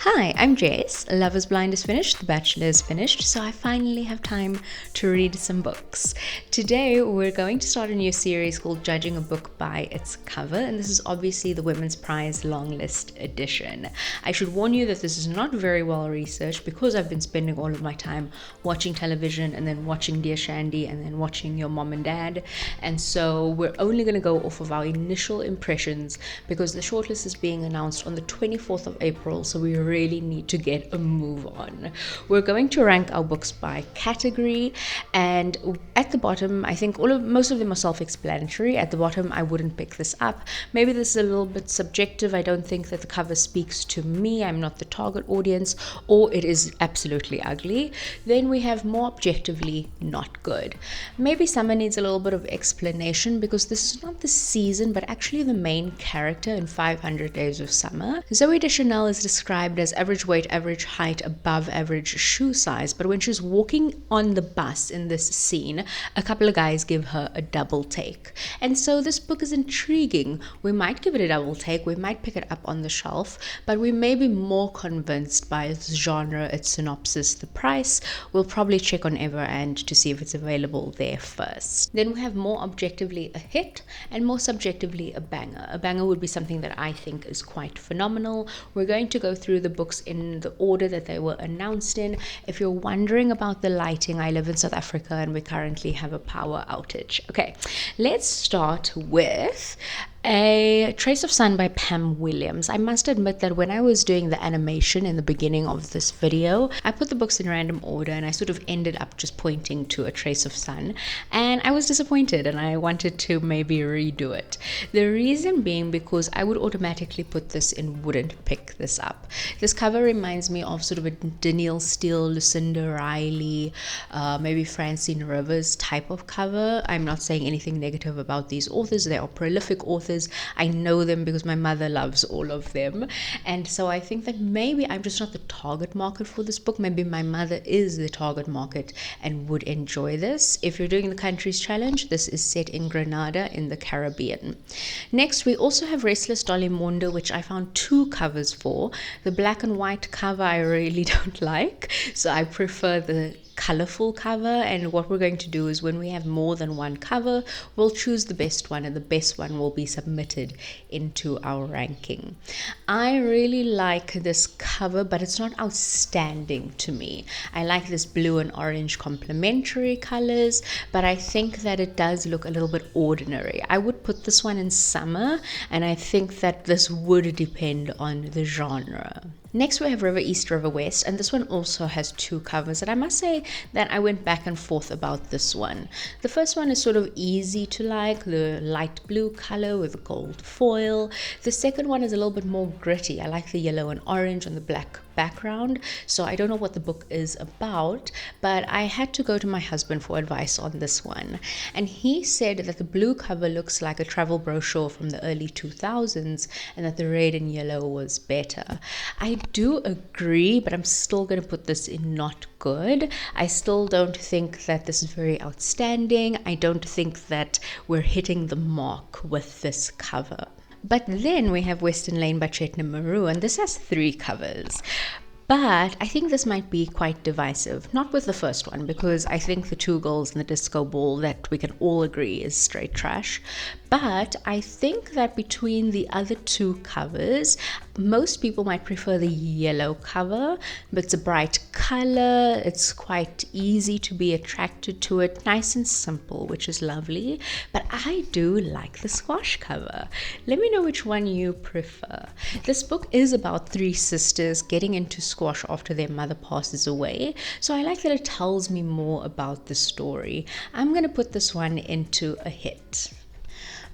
Hi, I'm Jace. Love is Blind is finished, The Bachelor is finished, so I finally have time to read some books. Today, we're going to start a new series called Judging a Book by Its Cover, and this is obviously the Women's Prize Long List edition. I should warn you that this is not very well researched because I've been spending all of my time watching television and then watching Dear Shandy and then watching Your Mom and Dad, and so we're only going to go off of our initial impressions because the shortlist is being announced on the 24th of April, so we really need to get a move on. We're going to rank our books by category, and at the bottom, I think most of them are self-explanatory. At the bottom, I wouldn't pick this up. Maybe this is a little bit subjective. I don't think that the cover speaks to me. I'm not the target audience, or it is absolutely ugly. Then we have more objectively not good. Maybe Summer needs a little bit of explanation because this is not the season, but actually the main character in 500 Days of Summer. Zooey Deschanel is described as average weight, average height, above average shoe size, but when she's walking on the bus in this scene, a couple of guys give her a double take. And so this book is intriguing. We might give it a double take, we might pick it up on the shelf, but we may be more convinced by its genre, its synopsis, the price. We'll probably check on Everand to see if it's available there first. Then we have more objectively a hit and more subjectively a banger. A banger would be something that I think is quite phenomenal. We're going to go through the books in the order that they were announced in. If you're wondering about the lighting, I live in South Africa and we currently have a power outage. Okay, let's start with A Trace of Sun by Pam Williams. I must admit that when I was doing the animation in the beginning of this video, I put the books in random order and I sort of ended up just pointing to A Trace of Sun, and I was disappointed and I wanted to maybe redo it. The reason being because I would automatically put this in wouldn't pick this up. This cover reminds me of sort of a Danielle Steele, Lucinda Riley, maybe Francine Rivers type of cover. I'm not saying anything negative about these authors. They are prolific authors. I know them because my mother loves all of them, and so I think that maybe I'm just not the target market for this book. Maybe my mother is the target market and would enjoy this. If you're doing the countries challenge, this is set in Grenada in the Caribbean. Next, we also have Restless Dolly Mondo, which I found two covers for. The black and white cover I really don't like, so I prefer the colorful cover, and what we're going to do is when we have more than one cover, we'll choose the best one, and the best one will be submitted into our ranking. I really like this cover, but it's not outstanding to me. I like this blue and orange complementary colors, but I think that it does look a little bit ordinary. I would put this one in summer, and I think that this would depend on the genre. Next, we have River East, River West, and this one also has two covers, and I must say that I went back and forth about this one. The first one is sort of easy to like, the light blue color with gold foil. The second one is a little bit more gritty. I like the yellow and orange on the black background, so I don't know what the book is about, but I had to go to my husband for advice on this one, and he said that the blue cover looks like a travel brochure from the early 2000s and that the red and yellow was better. I do agree, but I'm still going to put this in not good. I still don't think that this is very outstanding. I don't think that we're hitting the mark with this cover. But then we have Western Lane by Chetna Maru, and this has three covers. But I think this might be quite divisive. Not with the first one, because I think the two girls in the disco ball that we can all agree is straight trash. But I think that between the other two covers, most people might prefer the yellow cover, but it's a bright color, it's quite easy to be attracted to it, nice and simple, which is lovely. But I do like the squash cover. Let me know which one you prefer. This book is about three sisters getting into squash after their mother passes away, so I like that it tells me more about the story. I'm going to put this one into a hit.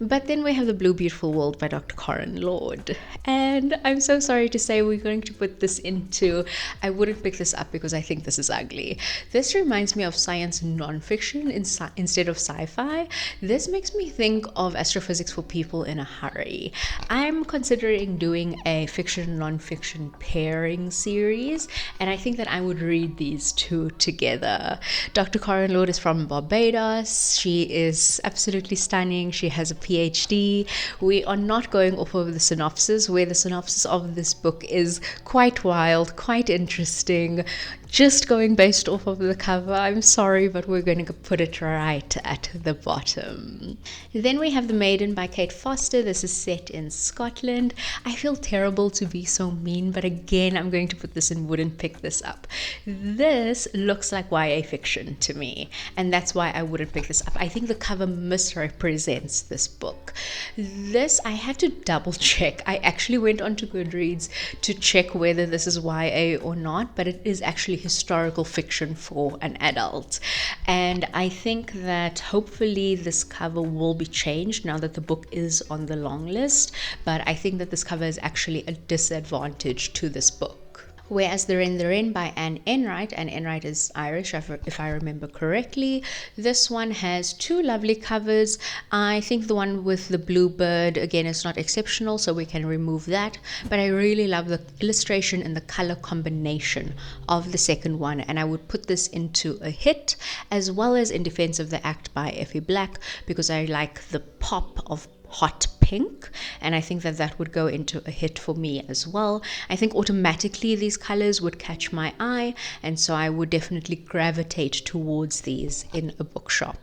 But then we have The Blue Beautiful World by Dr. Corin Lord. And I'm so sorry to say we're going to put this into, I wouldn't pick this up because I think this is ugly. This reminds me of science nonfiction instead of sci-fi. This makes me think of Astrophysics for People in a Hurry. I'm considering doing a fiction nonfiction pairing series, and I think that I would read these two together. Dr. Corin Lord is from Barbados. She is absolutely stunning. She has a PhD. We are not going off of the synopsis, where the synopsis of this book is quite wild, quite interesting. Just going based off of the cover. I'm sorry, but we're going to put it right at the bottom. Then we have The Maiden by Kate Foster. This is set in Scotland. I feel terrible to be so mean, but again, I'm going to put this in wouldn't pick this up. This looks like YA fiction to me, and that's why I wouldn't pick this up. I think the cover misrepresents this book. This, I had to double check. I actually went onto Goodreads to check whether this is YA or not, but it is actually historical fiction for an adult. And I think that hopefully this cover will be changed now that the book is on the long list, but I think that this cover is actually a disadvantage to this book. Whereas The Wren by Anne Enright, and Enright is Irish if I remember correctly, this one has two lovely covers. I think the one with the bluebird, again, is not exceptional, so we can remove that, but I really love the illustration and the color combination of the second one, and I would put this into a hit, as well as In Defense of the Act by Effie Black, because I like the pop of hot pink, and I think that that would go into a hit for me as well. I think automatically these colors would catch my eye, and so I would definitely gravitate towards these in a bookshop.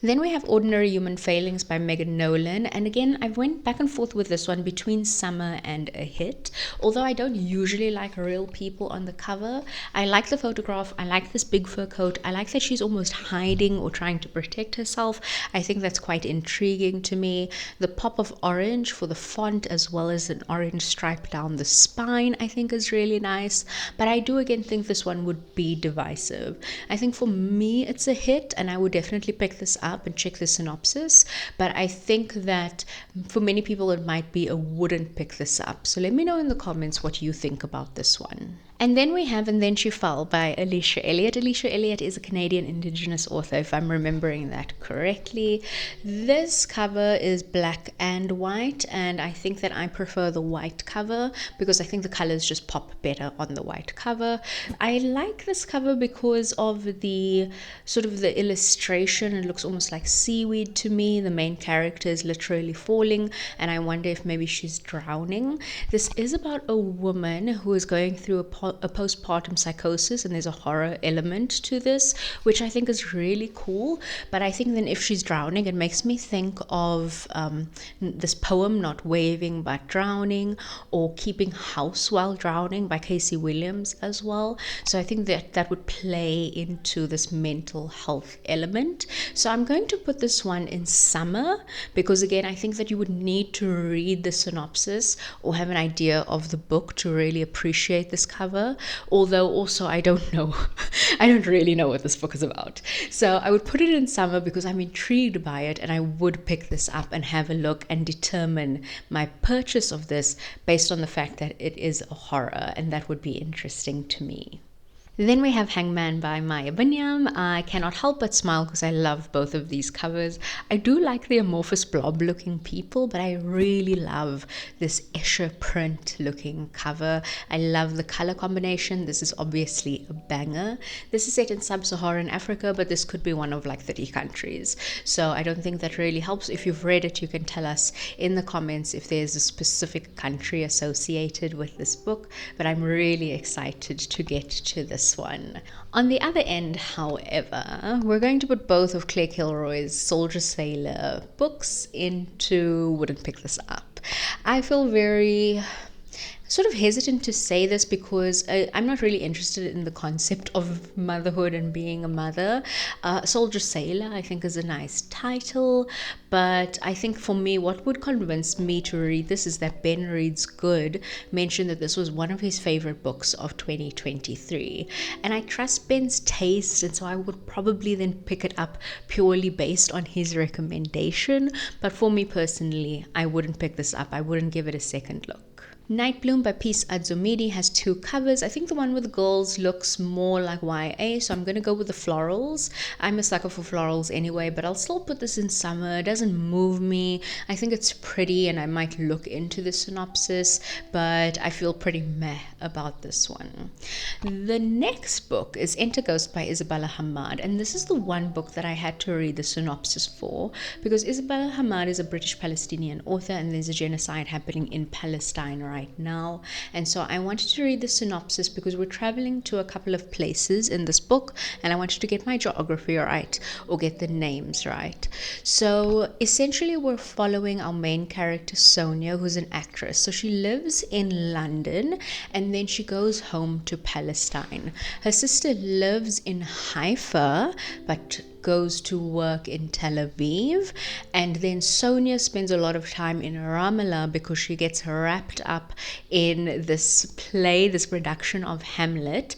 Then we have Ordinary Human Failings by Megan Nolan, and again, I went back and forth with this one between summer and a hit. Although I don't usually like real people on the cover, I like the photograph, I like this big fur coat, I like that she's almost hiding or trying to protect herself. I think that's quite intriguing to me. The pop of orange for the font, as well as an orange stripe down the spine, I think is really nice, but I do again think this one would be divisive. I think for me it's a hit, and I would definitely pick this up and check the synopsis, but I think that for many people it might be a wouldn't pick this up. So let me know in the comments what you think about this one. And then we have And Then She Fell by Alicia Elliott. Alicia Elliott is a Canadian Indigenous author, if I'm remembering that correctly. This cover is black and white, and I think that I prefer the white cover because I think the colors just pop better on the white cover. I like this cover because of the sort of the illustration. It looks almost like seaweed to me. The main character is literally falling, and I wonder if maybe she's drowning. This is about a woman who is going through a postpartum psychosis, and there's a horror element to this, which I think is really cool. But I think then if she's drowning, it makes me think of this poem, Not Waving But Drowning, or Keeping House While Drowning by Casey Williams as well. So I think that that would play into this mental health element. So I'm going to put this one in summer because again, I think that you would need to read the synopsis or have an idea of the book to really appreciate this cover. Although also I don't know, I don't really know what this book is about. So I would put it in summer because I'm intrigued by it, and I would pick this up and have a look and determine my purchase of this based on the fact that it is a horror, and that would be interesting to me. Then we have Hangman by Maya Binyam. I cannot help but smile because I love both of these covers. I do like the amorphous blob looking people, but I really love this Escher print looking cover. I love the color combination. This is obviously a banger. This is set in sub-Saharan Africa, but this could be one of like 30 countries. So I don't think that really helps. If you've read it, you can tell us in the comments if there's a specific country associated with this book, but I'm really excited to get to this one. On the other end, however, we're going to put both of Claire Kilroy's Soldier Sailor books into Wouldn't Pick This Up. I feel very sort of hesitant to say this because I'm not really interested in the concept of motherhood and being a mother. Soldier Sailor, I think, is a nice title, but I think for me, what would convince me to read this is that Ben Reads Good mentioned that this was one of his favorite books of 2023. And I trust Ben's taste, and so I would probably then pick it up purely based on his recommendation. But for me personally, I wouldn't pick this up. I wouldn't give it a second look. Night Bloom by Peace Adzumidi has 2 covers. I think the one with the girls looks more like YA, so I'm going to go with the florals. I'm a sucker for florals anyway, but I'll still put this in summer. It doesn't move me. I think it's pretty and I might look into the synopsis, but I feel pretty meh about this one. The next book is Enter Ghost by Isabella Hamad, and this is the one book that I had to read the synopsis for because Isabella Hamad is a British Palestinian author and there's a genocide happening in Palestine right now, and so I wanted to read the synopsis because we're traveling to a couple of places in this book and I wanted to get my geography right or get the names right. So essentially we're following our main character Sonia, who's an actress. So she lives in London and then she goes home to Palestine. Her sister lives in Haifa but goes to work in Tel Aviv, and then Sonia spends a lot of time in Ramallah because she gets wrapped up in this play, this production of Hamlet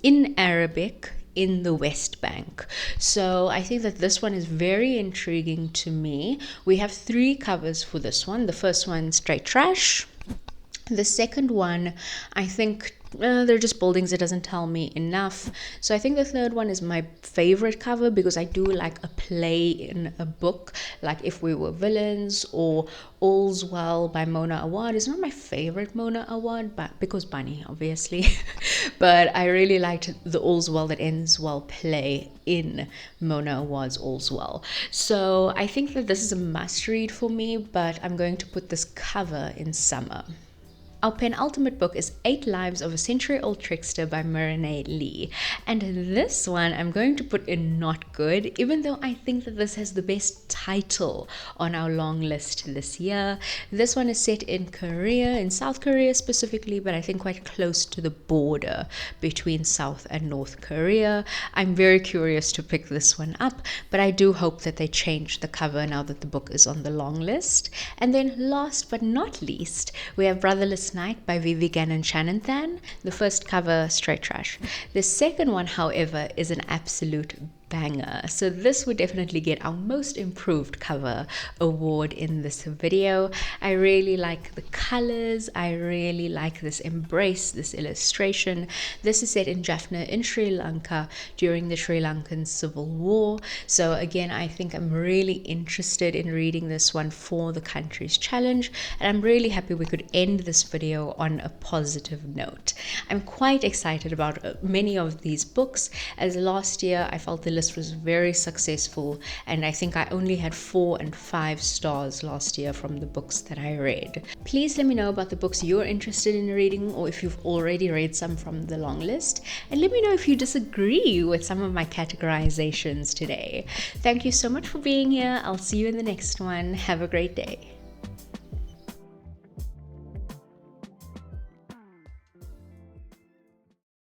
in Arabic in the West Bank. So I think that this one is very intriguing to me. We have 3 covers for this one. The first one, straight trash. The second one, I think they're just buildings. It doesn't tell me enough. So I think the third one is my favorite cover because I do like a play in a book, like If We Were Villains or All's Well by Mona Awad. It's not my favorite Mona Awad, but because Bunny, obviously. But I really liked the All's Well That Ends Well play in Mona Awad's All's Well. So I think that this is a must read for me, but I'm going to put this cover in summer. Our penultimate book is 8 Lives of a Century-Old Trickster by Marinee Lee. And this one I'm going to put in not good, even though I think that this has the best title on our long list this year. This one is set in Korea, in South Korea specifically, but I think quite close to the border between South and North Korea. I'm very curious to pick this one up, but I do hope that they change the cover now that the book is on the long list. And then last but not least, we have Brotherless Night by Vivi Gannon Shananthan. The first cover, straight trash. The second one, however, is an absolute banger. So this would definitely get our most improved cover award in this video. I really like the colors. I really like this embrace, this illustration. This is set in Jaffna in Sri Lanka during the Sri Lankan Civil War. So again, I think I'm really interested in reading this one for the country's challenge, and I'm really happy we could end this video on a positive note. I'm quite excited about many of these books, as last year I felt the list was very successful, and I think I only had 4 and 5 stars last year from the books that I read. Please let me know about the books you're interested in reading, or if you've already read some from the long list, and let me know if you disagree with some of my categorizations today. Thank you so much for being here. I'll see you in the next one. Have a great day.